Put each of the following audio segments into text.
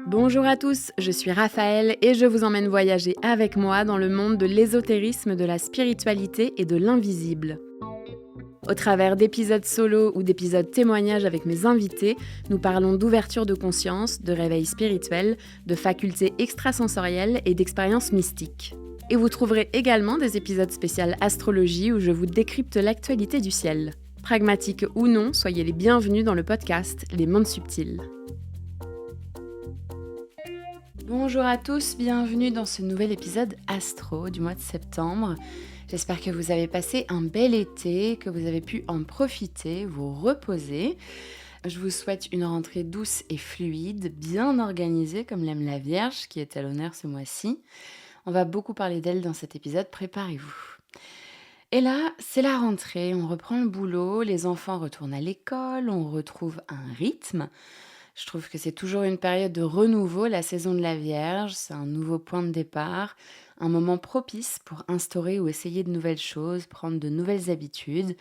Bonjour à tous, je suis Raphaël et je vous emmène voyager avec moi dans le monde de l'ésotérisme, de la spiritualité et de l'invisible. Au travers d'épisodes solo ou d'épisodes témoignages avec mes invités, nous parlons d'ouverture de conscience, de réveil spirituel, de facultés extrasensorielles et d'expériences mystiques. Et vous trouverez également des épisodes spéciaux astrologie où je vous décrypte l'actualité du ciel. Pragmatiques ou non, soyez les bienvenus dans le podcast Les Mondes Subtils. Bonjour à tous, bienvenue dans ce nouvel épisode astro du mois de septembre. J'espère que vous avez passé un bel été, que vous avez pu en profiter, vous reposer. Je vous souhaite une rentrée douce et fluide, bien organisée comme l'aime la Vierge qui est à l'honneur ce mois-ci. On va beaucoup parler d'elle dans cet épisode, préparez-vous. Et là, c'est la rentrée, on reprend le boulot, les enfants retournent à l'école, on retrouve un rythme. Je trouve que c'est toujours une période de renouveau, la saison de la Vierge, c'est un nouveau point de départ, un moment propice pour instaurer ou essayer de nouvelles choses, prendre de nouvelles habitudes.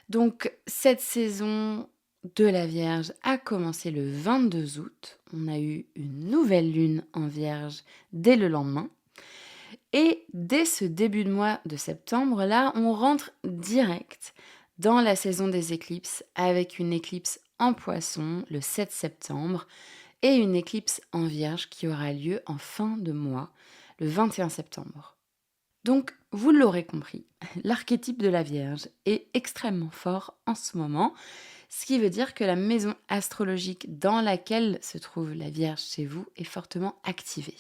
Donc cette saison de la Vierge a commencé le 22 août, on a eu une nouvelle lune en Vierge dès le lendemain. Et dès ce début de mois de septembre, là, on rentre direct dans la saison des éclipses avec une éclipse en Poisson le 7 septembre et une éclipse en Vierge qui aura lieu en fin de mois, le 21 septembre. Donc, vous l'aurez compris, l'archétype de la Vierge est extrêmement fort en ce moment, ce qui veut dire que la maison astrologique dans laquelle se trouve la Vierge chez vous est fortement activée.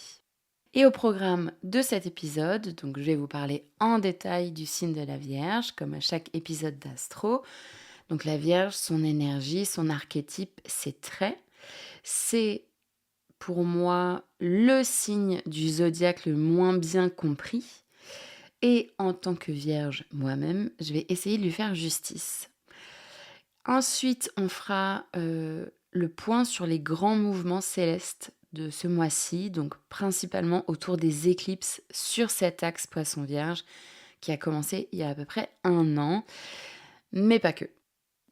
Et au programme de cet épisode, donc je vais vous parler en détail du signe de la Vierge, comme à chaque épisode d'Astro. Donc la Vierge, son énergie, son archétype, ses traits, c'est pour moi le signe du zodiaque le moins bien compris. Et en tant que Vierge moi-même, je vais essayer de lui faire justice. Ensuite, on fera le point sur les grands mouvements célestes de ce mois-ci, donc principalement autour des éclipses sur cet axe Poisson-Vierge qui a commencé il y a à peu près 1 an, mais pas que.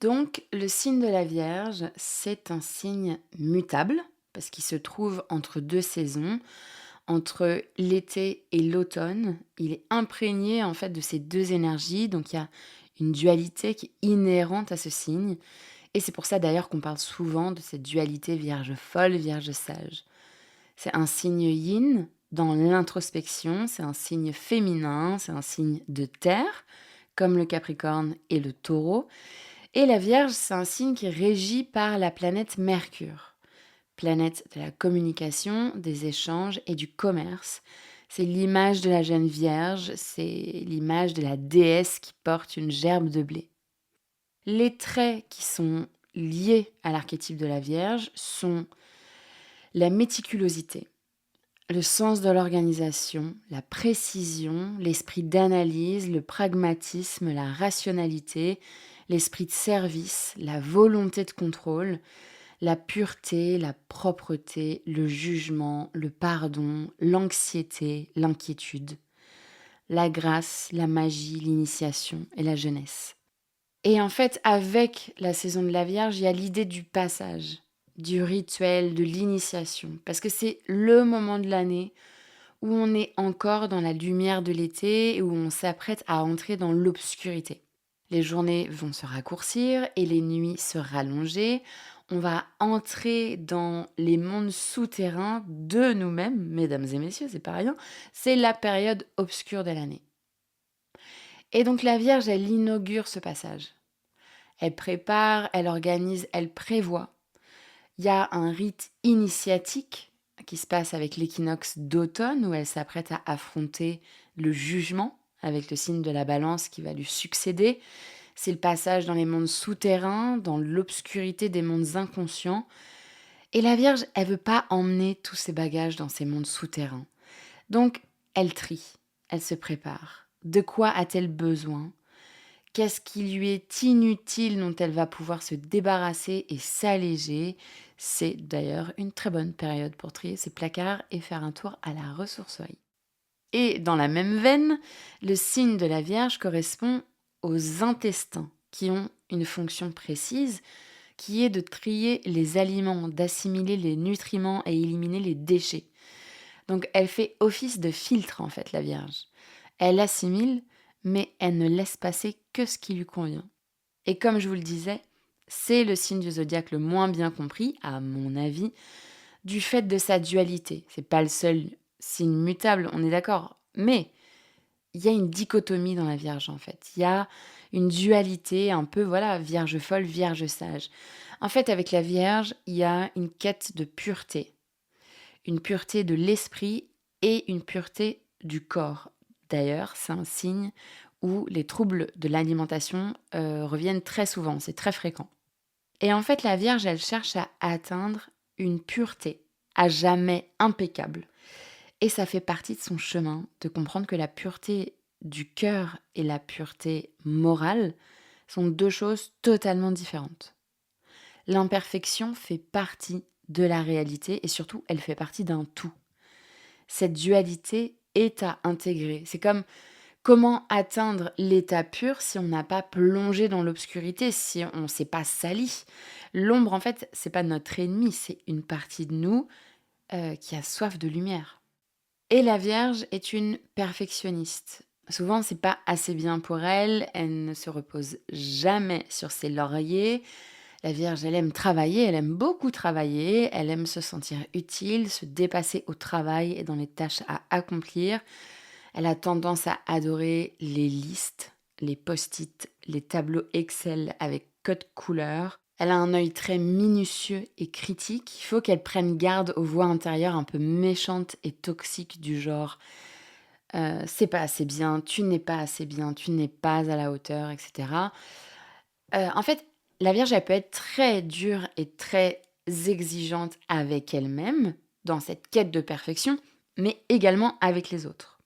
Donc le signe de la Vierge, c'est un signe mutable parce qu'il se trouve entre 2 saisons, entre l'été et l'automne. Il est imprégné en fait de ces 2 énergies, donc il y a une dualité qui est inhérente à ce signe. Et c'est pour ça d'ailleurs qu'on parle souvent de cette dualité Vierge folle, Vierge sage. C'est un signe yin dans l'introspection, c'est un signe féminin, c'est un signe de terre, comme le Capricorne et le Taureau. Et la Vierge, c'est un signe qui est régi par la planète Mercure, planète de la communication, des échanges et du commerce. C'est l'image de la jeune Vierge, c'est l'image de la déesse qui porte une gerbe de blé. Les traits qui sont liés à l'archétype de la Vierge sont la méticulosité, le sens de l'organisation, la précision, l'esprit d'analyse, le pragmatisme, la rationalité, l'esprit de service, la volonté de contrôle, la pureté, la propreté, le jugement, le pardon, l'anxiété, l'inquiétude, la grâce, la magie, l'initiation et la jeunesse. Et en fait, avec la saison de la Vierge, il y a l'idée du passage, du rituel, de l'initiation. Parce que c'est le moment de l'année où on est encore dans la lumière de l'été et où on s'apprête à entrer dans l'obscurité. Les journées vont se raccourcir et les nuits se rallonger. On va entrer dans les mondes souterrains de nous-mêmes, mesdames et messieurs, c'est pas rien. C'est la période obscure de l'année. Et donc la Vierge, elle inaugure ce passage. Elle prépare, elle organise, elle prévoit. Il y a un rite initiatique qui se passe avec l'équinoxe d'automne où elle s'apprête à affronter le jugement avec le signe de la Balance qui va lui succéder. C'est le passage dans les mondes souterrains, dans l'obscurité des mondes inconscients. Et la Vierge, elle veut pas emmener tous ses bagages dans ces mondes souterrains. Donc, elle trie, elle se prépare. De quoi a-t-elle besoin ? Qu'est-ce qui lui est inutile dont elle va pouvoir se débarrasser et s'alléger ? C'est d'ailleurs une très bonne période pour trier ses placards et faire un tour à la ressourcerie. Et dans la même veine, le signe de la Vierge correspond aux intestins qui ont une fonction précise qui est de trier les aliments, d'assimiler les nutriments et éliminer les déchets. Donc elle fait office de filtre en fait, la Vierge. Elle assimile, mais elle ne laisse passer que ce qui lui convient. Et comme je vous le disais, c'est le signe du zodiaque le moins bien compris, à mon avis, du fait de sa dualité. C'est pas le seul signe mutable, on est d'accord. Mais il y a une dichotomie dans la Vierge en fait. Il y a une dualité un peu, voilà, Vierge folle, Vierge sage. En fait, avec la Vierge, il y a une quête de pureté. Une pureté de l'esprit et une pureté du corps. D'ailleurs, c'est un signe où les troubles de l'alimentation reviennent très souvent, c'est très fréquent. Et en fait, la Vierge, elle cherche à atteindre une pureté à jamais impeccable. Et ça fait partie de son chemin de comprendre que la pureté du cœur et la pureté morale sont deux choses totalement différentes. L'imperfection fait partie de la réalité et surtout, elle fait partie d'un tout. Cette dualité est à intégrer. C'est comme comment atteindre l'état pur si on n'a pas plongé dans l'obscurité, si on ne s'est pas sali. L'ombre, en fait, c'est pas notre ennemi, c'est une partie de nous qui a soif de lumière. Et la Vierge est une perfectionniste. Souvent, c'est pas assez bien pour elle. Elle ne se repose jamais sur ses lauriers. La Vierge, elle aime travailler, elle aime beaucoup travailler, elle aime se sentir utile, se dépasser au travail et dans les tâches à accomplir. Elle a tendance à adorer les listes, les post-it, les tableaux Excel avec code couleur. Elle a un œil très minutieux et critique. Il faut qu'elle prenne garde aux voix intérieures un peu méchantes et toxiques du genre c'est pas assez bien, tu n'es pas assez bien, tu n'es pas à la hauteur, etc. En fait, la Vierge, elle peut être très dure et très exigeante avec elle-même, dans cette quête de perfection, mais également avec les autres.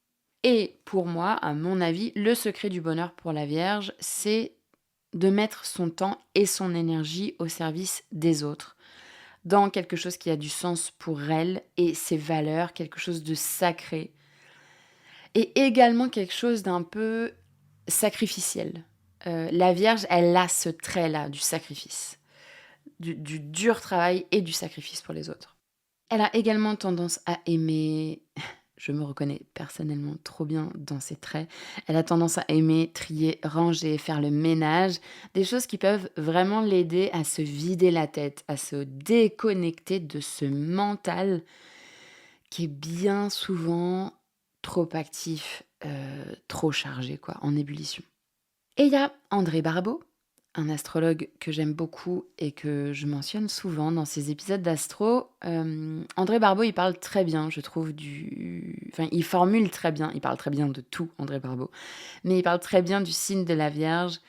Et pour moi, à mon avis, le secret du bonheur pour la Vierge, c'est de mettre son temps et son énergie au service des autres, dans quelque chose qui a du sens pour elle et ses valeurs, quelque chose de sacré, et également quelque chose d'un peu sacrificiel. La Vierge, elle a ce trait-là du sacrifice, du dur travail et du sacrifice pour les autres. Elle a également tendance à aimer, je me reconnais personnellement trop bien dans ses traits, elle a tendance à aimer trier, ranger, faire le ménage, des choses qui peuvent vraiment l'aider à se vider la tête, à se déconnecter de ce mental qui est bien souvent trop actif, trop chargé quoi, en ébullition. Et il y a André Barbeau, un astrologue que j'aime beaucoup et que je mentionne souvent dans ces épisodes d'astro. André Barbeau, il parle très bien, je trouve, enfin, il formule très bien, il parle très bien de tout, André Barbeau, mais il parle très bien du signe de la Vierge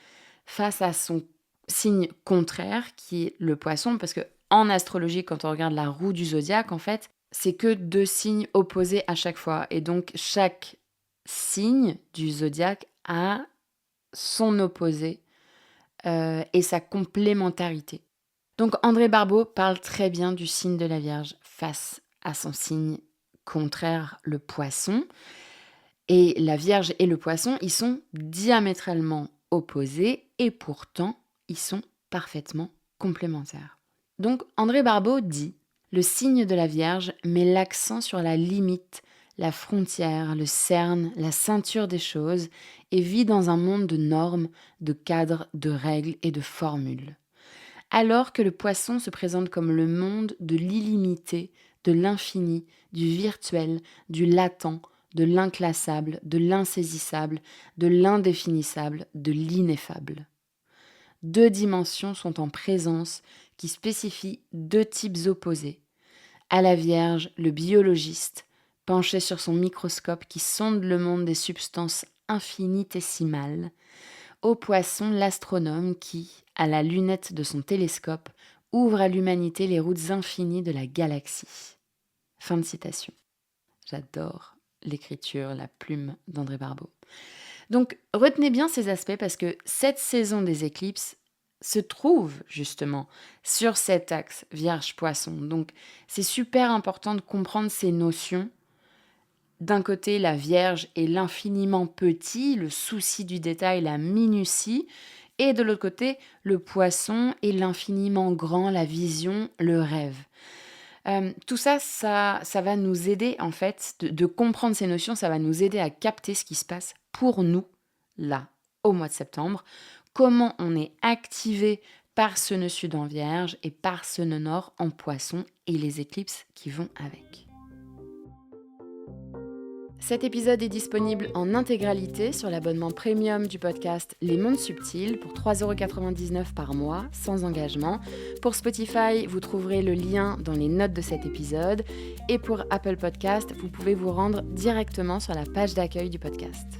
face à son signe contraire, qui est le Poisson, parce que en astrologie, quand on regarde la roue du zodiaque, en fait, c'est que deux signes opposés à chaque fois. Et donc, chaque signe du zodiaque a son opposé et sa complémentarité. Donc André Barbeau parle très bien du signe de la Vierge face à son signe contraire, le Poisson. Et la Vierge et le Poisson, ils sont diamétralement opposés et pourtant, ils sont parfaitement complémentaires. Donc André Barbeau dit: le signe de la Vierge met l'accent sur la limite, la frontière, le cerne, la ceinture des choses et vit dans un monde de normes, de cadres, de règles et de formules. Alors que le Poisson se présente comme le monde de l'illimité, de l'infini, du virtuel, du latent, de l'inclassable, de l'insaisissable, de l'indéfinissable, de l'ineffable. Deux dimensions sont en présence qui spécifient deux types opposés. À la Vierge, le biologiste, penché sur son microscope qui sonde le monde des substances infinitésimales. Au Poisson, l'astronome qui, à la lunette de son télescope, ouvre à l'humanité les routes infinies de la galaxie. Fin de citation. J'adore l'écriture, la plume d'André Barbeau. Donc, retenez bien ces aspects parce que cette saison des éclipses se trouve justement sur cet axe Vierge-Poisson. Donc, c'est super important de comprendre ces notions. D'un côté, la Vierge est l'infiniment petit, le souci du détail, la minutie, Et de l'autre côté, le poisson et l'infiniment grand, la vision, le rêve. Tout ça, ça va nous aider en fait de comprendre ces notions, ça va nous aider à capter ce qui se passe pour nous, là, au mois de septembre. Comment on est activé par ce nœud sud en Vierge et par ce nœud nord en Poisson et les éclipses qui vont avec. Cet épisode est disponible en intégralité sur l'abonnement premium du podcast Les Mondes Subtils pour 3,99 € par mois, sans engagement. Pour Spotify, vous trouverez le lien dans les notes de cet épisode. Et pour Apple Podcast, vous pouvez vous rendre directement sur la page d'accueil du podcast.